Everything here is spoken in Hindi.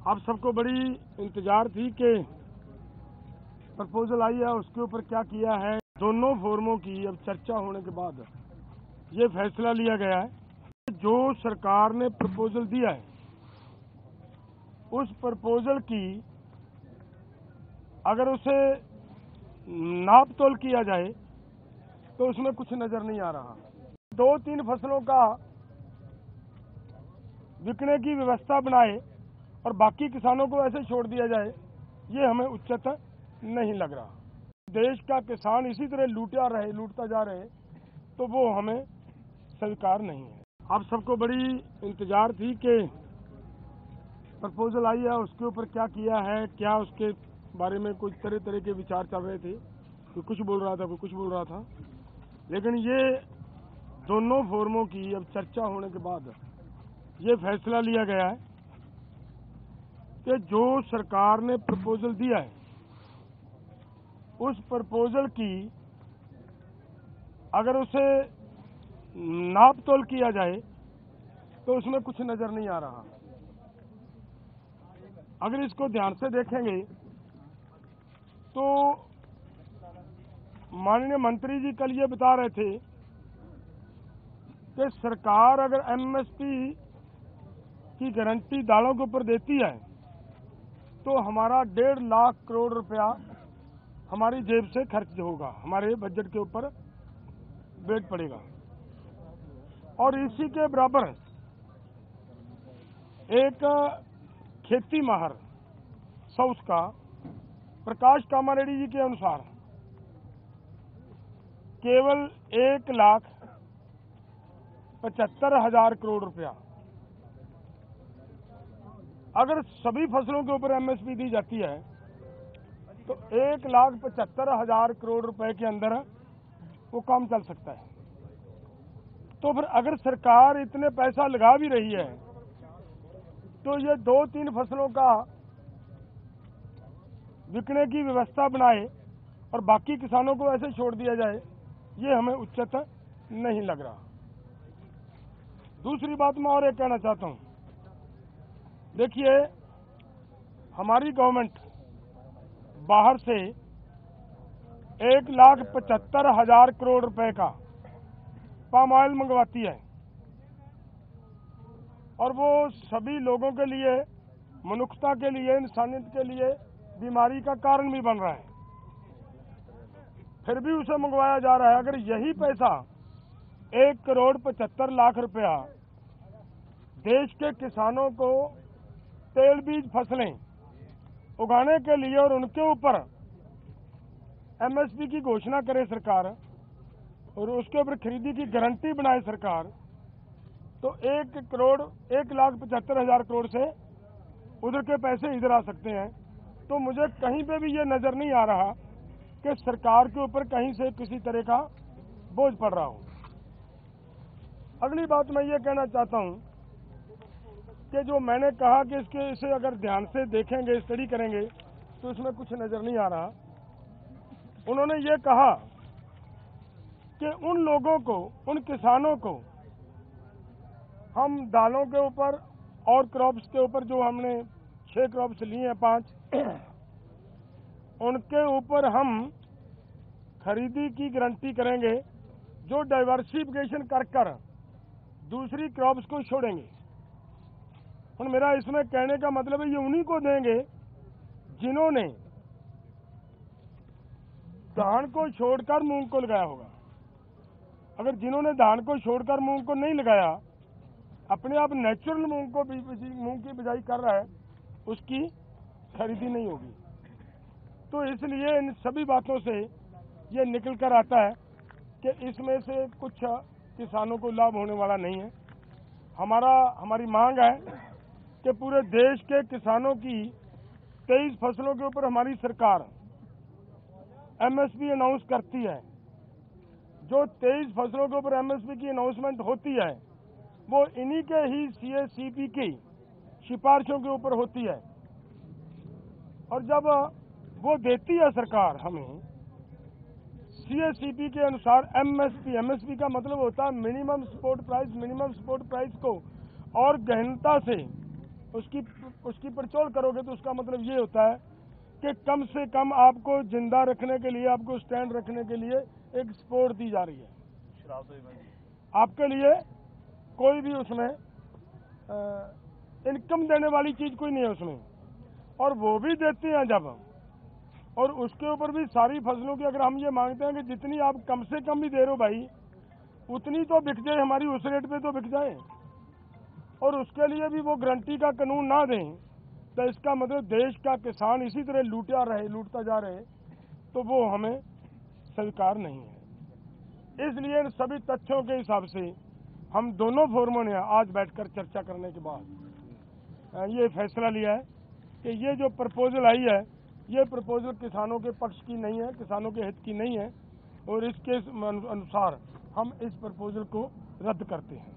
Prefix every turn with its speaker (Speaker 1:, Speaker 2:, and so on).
Speaker 1: आप सबको बड़ी इंतजार थी कि प्रपोजल आई है उसके ऊपर क्या किया है। दोनों फोरमों की अब चर्चा होने के बाद ये फैसला लिया गया है जो सरकार ने प्रपोजल दिया है उस प्रपोजल की अगर उसे नाप तोल किया जाए तो उसमें कुछ नजर नहीं आ रहा। 2-3 फसलों का बिकने की व्यवस्था बनाए और बाकी किसानों को ऐसे छोड़ दिया जाए, ये हमें उचित नहीं लग रहा। देश का किसान इसी तरह लूटता जा रहे तो वो हमें स्वीकार नहीं है। आप सबको बड़ी इंतजार थी कि प्रपोजल आई है उसके ऊपर क्या किया है, क्या उसके बारे में कुछ तरह के विचार चल रहे थे। कोई कुछ बोल रहा था, कोई कुछ बोल रहा था, लेकिन ये दोनों फोरमों की अब चर्चा होने के बाद ये फैसला लिया गया है कि जो सरकार ने प्रपोजल दिया है उस प्रपोजल की अगर उसे नाप तोल किया जाए तो उसमें कुछ नजर नहीं आ रहा। अगर इसको ध्यान से देखेंगे तो माननीय मंत्री जी कल ये बता रहे थे कि सरकार अगर एमएसपी की गारंटी दालों के ऊपर देती है तो हमारा 1.5 लाख करोड़ रुपया हमारी जेब से खर्च होगा, हमारे बजट के ऊपर वेट पड़ेगा। और इसी के बराबर एक खेती माहर साउथ का प्रकाश कामारेड्डी जी के अनुसार केवल 1,75,000 करोड़ रुपया अगर सभी फसलों के ऊपर एमएसपी दी जाती है तो 1,75,000 करोड़ रुपए के अंदर वो काम चल सकता है। तो फिर अगर सरकार इतने पैसा लगा भी रही है तो ये 2-3 फसलों का बिकने की व्यवस्था बनाए और बाकी किसानों को ऐसे छोड़ दिया जाए, ये हमें उचित नहीं लग रहा। दूसरी बात मैं और एक कहना चाहता हूं, देखिए हमारी गवर्नमेंट बाहर से 1,75,000 करोड़ रुपए का पाम ऑयल मंगवाती है और वो सभी लोगों के लिए, मनुष्यता के लिए, इंसानियत के लिए बीमारी का कारण भी बन रहा है, फिर भी उसे मंगवाया जा रहा है। अगर यही पैसा 1,75,00,000 रुपया देश के किसानों को तेल बीज फसलें उगाने के लिए और उनके ऊपर एमएसपी की घोषणा करे सरकार और उसके ऊपर खरीदी की गारंटी बनाए सरकार, तो 1,75,000 करोड़ से उधर के पैसे इधर आ सकते हैं। तो मुझे कहीं पे भी ये नजर नहीं आ रहा कि सरकार के ऊपर कहीं से किसी तरह का बोझ पड़ रहा हो। अगली बात मैं ये कहना चाहता हूं कि जो मैंने कहा कि इसे अगर ध्यान से देखेंगे, स्टडी करेंगे तो इसमें कुछ नजर नहीं आ रहा। उन्होंने ये कहा कि उन लोगों को, उन किसानों को हम दालों के ऊपर और क्रॉप्स के ऊपर जो हमने 6 क्रॉप्स लिए हैं 5, उनके ऊपर हम खरीदी की गारंटी करेंगे जो डाइवर्सिफिकेशन कर दूसरी क्रॉप्स को छोड़ेंगे। और मेरा इसमें कहने का मतलब है ये उन्हीं को देंगे जिन्होंने धान को छोड़कर मूंग को लगाया होगा। अगर जिन्होंने धान को छोड़कर मूंग को नहीं लगाया, अपने आप नेचुरल मूंग की बिजाई कर रहा है, उसकी खरीदी नहीं होगी। तो इसलिए इन सभी बातों से ये निकल कर आता है कि इसमें से कुछ किसानों को लाभ होने वाला नहीं है। हमारी मांग है कि पूरे देश के किसानों की 23 फसलों के ऊपर हमारी सरकार एमएसपी अनाउंस करती है। जो 23 फसलों के ऊपर एमएसपी की अनाउंसमेंट होती है वो इन्हीं के ही सीएसीपी की सिफारिशों के ऊपर होती है। और जब वो देती है सरकार हमें सीएसीपी के अनुसार एमएसपी का मतलब होता है मिनिमम सपोर्ट प्राइस को और गहनता से उसकी पड़चोल करोगे तो उसका मतलब ये होता है कि कम से कम आपको जिंदा रखने के लिए, आपको स्टैंड रखने के लिए एक सपोर्ट दी जा रही है। आपके लिए कोई भी उसमें इनकम देने वाली चीज कोई नहीं है उसमें, और वो भी देते हैं जब, और उसके ऊपर भी सारी फसलों की अगर हम ये मांगते हैं कि जितनी आप कम से कम भी दे रहे हो भाई, उतनी तो बिक जाए हमारी, उस रेट पे तो बिक जाए, और उसके लिए भी वो गारंटी का कानून ना दें, तो इसका मतलब देश का किसान इसी तरह लूटता जा रहे, तो वो हमें स्वीकार नहीं है। इसलिए इन सभी तथ्यों के हिसाब से हम दोनों फोरमों ने आज बैठकर चर्चा करने के बाद ये फैसला लिया है कि ये जो प्रपोजल आई है, ये प्रपोजल किसानों के पक्ष की नहीं है, किसानों के हित की नहीं है, और इसके अनुसार हम इस प्रपोजल को रद्द करते हैं।